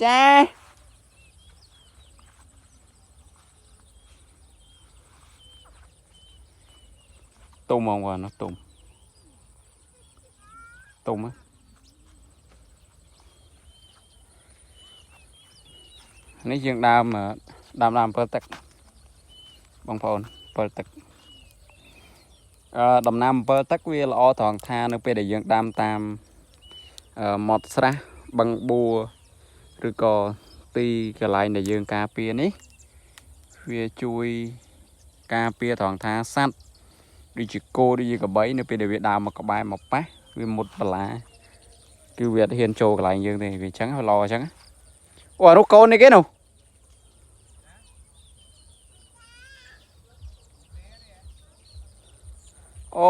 cha tôm không qua nó tôm tôm áនេះយើងដើមពើទឹកបងប្អូនពើទឹកដំណាំពើទឹកវាល្អត្រង់ថានៅពេលដែលយើងដាំតាមមាត់ស្រះបឹងបួរឬក៏ទីកន្លែងដែលយើងការពារនេះវាជួយការពារត្រង់ថាសត្វដូចជាគោដូចជាក្របីនៅពេលដែលវាដើរមកក្បែរមកប៉ះវាមុតបន្លាគឺវាអត់ហ៊ានចូលកន្លែងយើងទេវាអញ្ចឹងល្អអញ្ចឹងអូអានោះកូននេះគេនោះអូ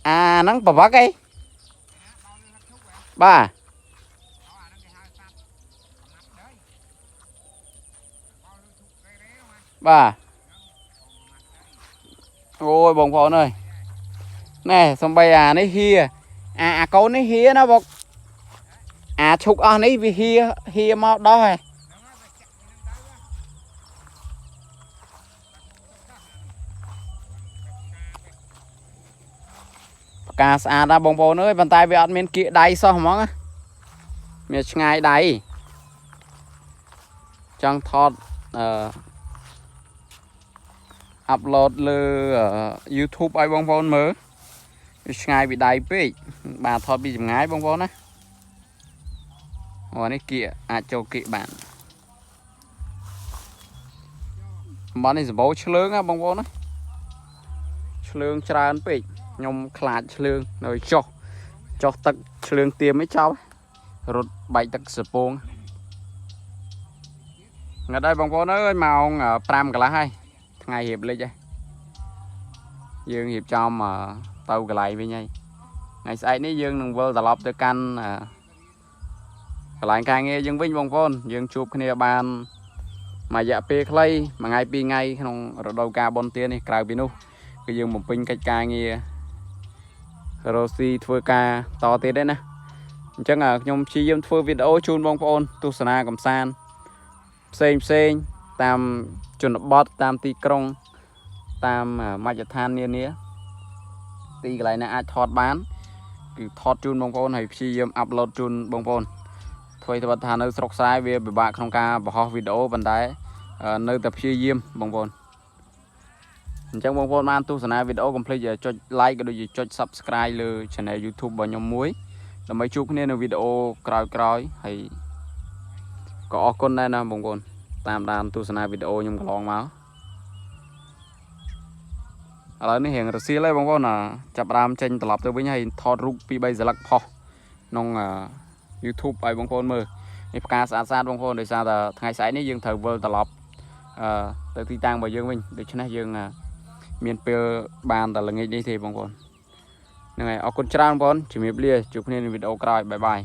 អាហ្នឹងប្រវត្តិអីបាទបាទអូយបងប្អូនអើយណែសំបីអានេះហៀអាកូននេះហៀណាបងអាឈុកអស់នេះវាហៀមកដោះហ៎ផ្កាស្អាតណាបងប្អូនអើយប៉ុន្តែវាអត់មានគៀកដៃសោះហ្មងមានឆ្ងាយដៃចង់ថតអាប់ឡូតលើ YouTube ឲ្យបងប្អូនមើលវាឆ្ងាយពីដៃពេកបាទថតពីចម្ងាយបងប្អូនណាអូនេះគៀកអាចចូលគៀកបានតំបន់នេះសម្បូរឆ្លើងណាបងប្អូនណាឆ្លើងច្រើនពេកខ្ញុំខ្លាចឆ្លើងនៅចុះទឹកឆ្លើងទៀមឯងចោលរត់បែកទឹកសពងថ្ងៃដែរបងប្អូនអើយម៉ោង5 កន្លះហើយថ្ងៃរៀបលិចហើយយើងរៀបចំទៅកន្លែងវិញហើយថ្ងៃស្អែកនេះយើងនឹងវិលត្រឡប់ទៅកាន់កន្លែងការងារយើងវិញបងប្អូនយើងជួបគ្នាបានមួយរយៈពេលខ្លីមួយថ្ងៃពីរថ្ងៃក្នុងរដូវកាលបុណ្យទាននេះក្រៅពីនោះគឺយើងបំពេញកិច្ចការងាររស់ស៊ីធ្វើការតទៀតទេណាអញ្ចឹងខ្ញុំព្យាយាមធ្វើវីដេអូជូនបងប្អូនទស្សនាកម្សាន្តផ្សេងតាមជនបទតាមទីក្រុងតាមមជ្ឈដ្ឋាននានាទីកន្លែងណាអាចថតបានគឺថតជូនបងប្អូនហើយព្យាយាមអាប់ឡូតជូនបងប្អូនធ្វើទៅថានៅស្រុកស្រែវាពិបាកក្នុងការបង្ហោះវីដេអូប៉ុន្តែនៅតែព្យាយាមបងប្អូនអញ្ចឹងបងប្អូនបានទស្សនាវីដេអូកុំភ្លេចចុច like ក៏ដូចជាចុច subscribe លើ channel YouTube របស់ខ្ញុំមួយដើម្បីជួបគ្នានៅវីដេអូក្រោយហើយក៏អរគុណដែរណាបងប្អូនតាមដានទស្សនាវីដេអូខ្ញុំកន្លងមកឥឡូវនេះរៀងរសៀលហើយបងប្អូនចាប់ដើមចេញត្រឡប់ទៅវិញហើយថតរូប2 3 ស្លឹកផុសក្នុង YouTube ឲ្យបងប្អូនមើលនេះផ្កាស្អាតបងប្អូនដោយសារតែថ្ងៃស្អែកនេះយើងត្រូវវិលត្រឡប់ទៅទីតាំងរបស់យើងវិញដូច្នេះយើងមានពេលបានតែល្ងាចនេះទេបងប្អូនហ្នឹងហើយអរគុណច្រើនបងប្អូនជំរាបលាជួបគ្នានៅវីដេអូក្រោយបាយបាយ